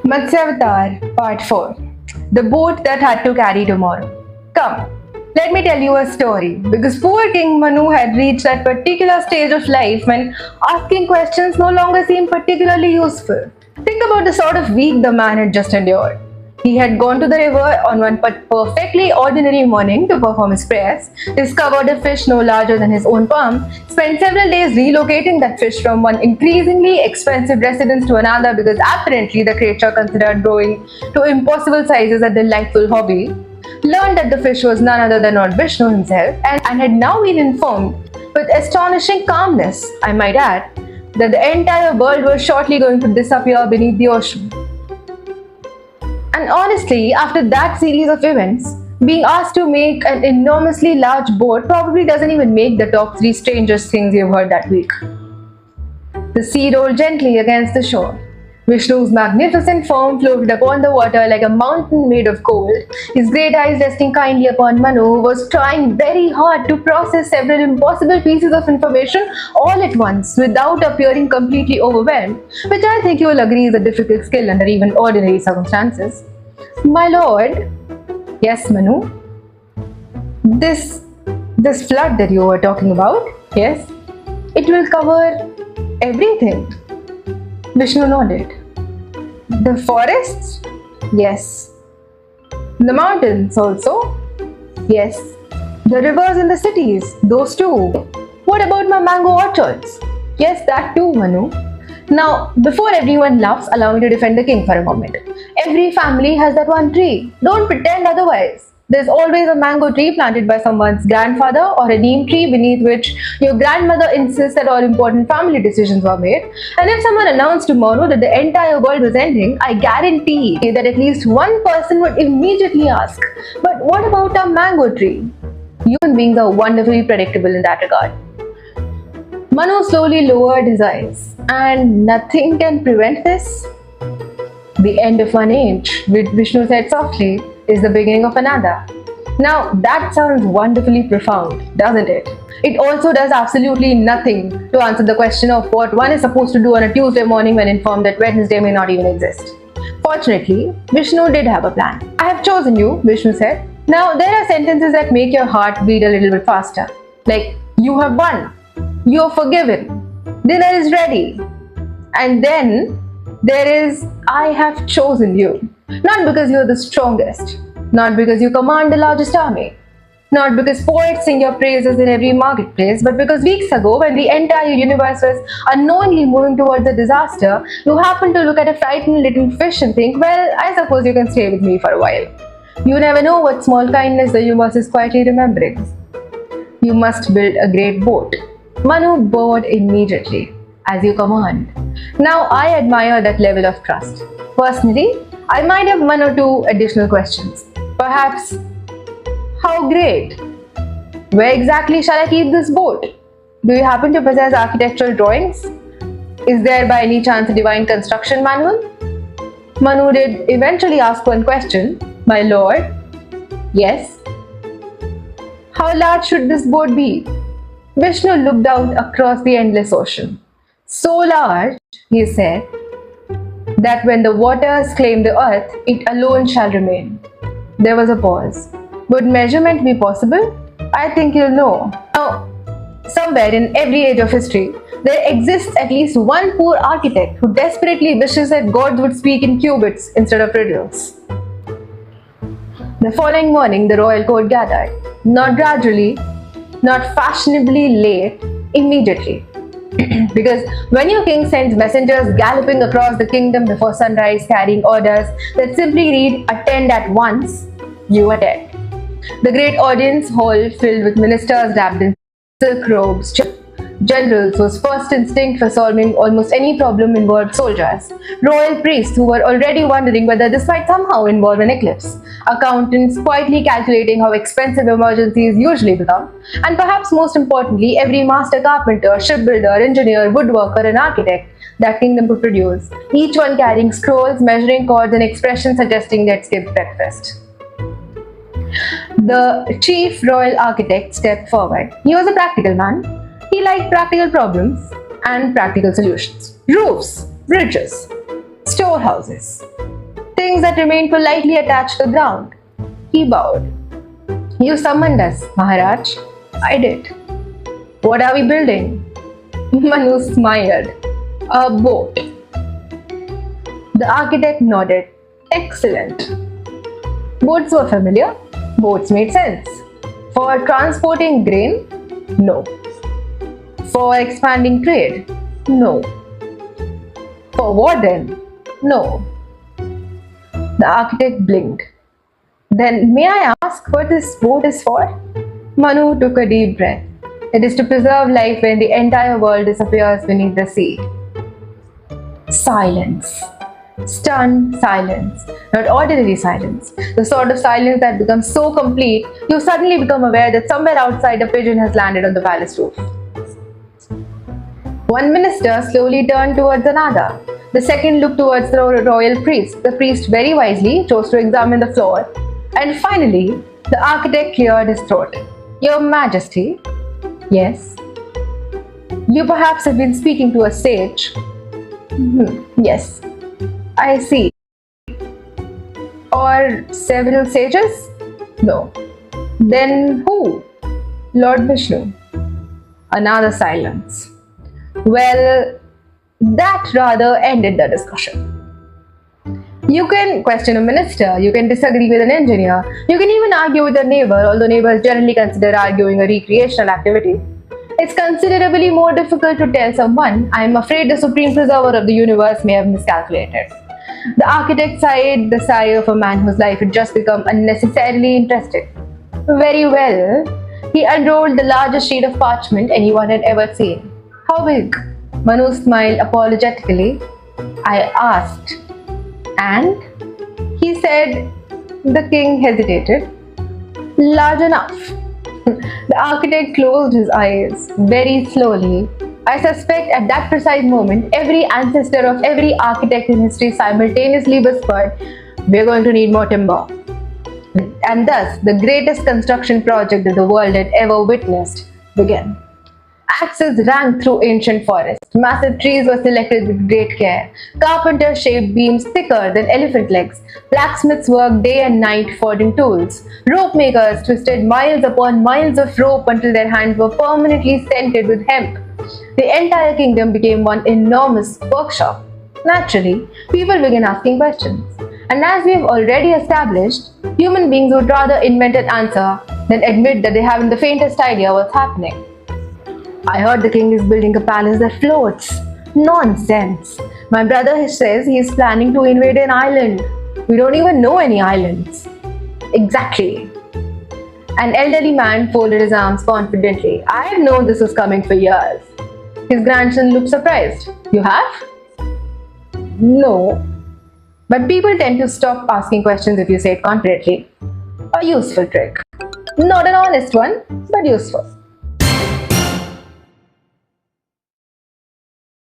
Matsyavatar Part 4. The boat that had to carry tomorrow. Come, let me tell you a story. Because poor King Manu had reached that particular stage of life when asking questions no longer seemed particularly useful. Think about the sort of week the man had just endured. He had gone to the river on one perfectly ordinary morning to perform his prayers, discovered a fish no larger than his own palm, spent several days relocating that fish from one increasingly expensive residence to another because apparently the creature considered growing to impossible sizes a delightful hobby, learned that the fish was none other than Lord Vishnu himself, and had now been informed, with astonishing calmness, I might add, that the entire world was shortly going to disappear beneath the ocean. And honestly, after that series of events, being asked to make an enormously large boat probably doesn't even make the top 3 strangest things you've heard that week. The sea rolled gently against the shore. Vishnu's magnificent form floated upon the water like a mountain made of gold. His great eyes resting kindly upon Manu, who was trying very hard to process several impossible pieces of information all at once without appearing completely overwhelmed, which I think you will agree is a difficult skill under even ordinary circumstances. My lord, yes, Manu, this flood that you were talking about, yes, it will cover everything. Vishnu nodded. The forests? Yes. The mountains also? Yes. The rivers in the cities? Those too. What about my mango orchards? Yes, that too, Manu. Now, before everyone laughs, allow me to defend the king for a moment. Every family has that one tree. Don't pretend otherwise. There's always a mango tree planted by someone's grandfather or a neem tree beneath which your grandmother insists that all important family decisions were made. And if someone announced tomorrow that the entire world was ending, I guarantee that at least one person would immediately ask, but what about a mango tree? Human beings are wonderfully predictable in that regard. Manu slowly lowered his eyes. And nothing can prevent this? The end of one age, Vishnu said softly, is the beginning of another. Now that sounds wonderfully profound, doesn't it? It also does absolutely nothing to answer the question of what one is supposed to do on a Tuesday morning when informed that Wednesday may not even exist. Fortunately, Vishnu did have a plan. I have chosen you, Vishnu said. Now there are sentences that make your heart beat a little bit faster. Like, you have won, you are forgiven, dinner is ready. And then there is, I have chosen you. Not because you are the strongest, not because you command the largest army, not because poets sing your praises in every marketplace, but because weeks ago, when the entire universe was unknowingly moving towards a disaster, you happened to look at a frightened little fish and think, well, I suppose you can stay with me for a while. You never know what small kindness the universe is quietly remembering. You must build a great boat. Manu bowed immediately. As you command. Now I admire that level of trust. Personally, I might have one or two additional questions. Perhaps, how great? Where exactly shall I keep this boat? Do you happen to possess architectural drawings? Is there by any chance a divine construction manual? Manu did eventually ask one question. My lord? Yes. How large should this boat be? Vishnu looked out across the endless ocean. So large, he said, that when the waters claim the earth, it alone shall remain. There was a pause. Would measurement be possible? I think you'll know. Now, somewhere in every age of history, there exists at least one poor architect who desperately wishes that gods would speak in cubits instead of riddles. The following morning, the royal court gathered. Not gradually, not fashionably late, immediately. Because when your king sends messengers galloping across the kingdom before sunrise carrying orders that simply read attend at once, you attend. The great audience hall filled with ministers wrapped in silk robes, generals whose first instinct for solving almost any problem involved soldiers, royal priests who were already wondering whether this might somehow involve an eclipse, accountants quietly calculating how expensive emergencies usually become, and perhaps most importantly, every master carpenter, shipbuilder, engineer, woodworker, and architect that kingdom could produce, each one carrying scrolls, measuring cords, and expressions suggesting they'd skipped breakfast. The chief royal architect stepped forward. He was a practical man. He liked practical problems and practical solutions. Roofs, bridges, storehouses. things that remained politely attached to the ground. He bowed. You summoned us, Maharaj. I did. What are we building? Manu smiled. A boat. The architect nodded. Excellent. Boats were familiar. Boats made sense. For transporting grain? No. For expanding trade? No. For war then? No. The architect blinked. Then may I ask what this boat is for? Manu took a deep breath. It is to preserve life when the entire world disappears beneath the sea. Silence. Stunned silence. Not ordinary silence. The sort of silence that becomes so complete, you suddenly become aware that somewhere outside a pigeon has landed on the palace roof. One minister slowly turned towards another. The second looked towards the royal priest. The priest very wisely chose to examine the floor. And finally, the architect cleared his throat. Your Majesty. Yes. You perhaps have been speaking to a sage. Yes. I see. Or several sages? No. Then who? Lord Vishnu. Another silence. Well, that rather ended the discussion. You can question a minister, you can disagree with an engineer, you can even argue with a neighbor, although neighbors generally consider arguing a recreational activity. It's considerably more difficult to tell someone, I am afraid the supreme preserver of the universe may have miscalculated. The architect sighed the sigh of a man whose life had just become unnecessarily interesting. Very well. He unrolled the largest sheet of parchment anyone had ever seen. How big? Manu smiled apologetically. I asked. And? He said. The king hesitated. Large enough. The architect closed his eyes very slowly. I suspect at that precise moment, every ancestor of every architect in history simultaneously whispered, "We're going to need more timber." And thus, the greatest construction project that the world had ever witnessed began. Axes rang through ancient forests. Massive trees were selected with great care. Carpenters shaped beams thicker than elephant legs. Blacksmiths worked day and night forging tools. Rope makers twisted miles upon miles of rope until their hands were permanently scented with hemp. The entire kingdom became one enormous workshop. Naturally, people began asking questions. And as we have already established, human beings would rather invent an answer than admit that they haven't the faintest idea what's happening. I heard the king is building a palace that floats. Nonsense. My brother says he is planning to invade an island. We don't even know any islands. Exactly. An elderly man folded his arms confidently. I have known this was coming for years. His grandson looked surprised. You have? No. But people tend to stop asking questions if you say it confidently. A useful trick. Not an honest one, but useful.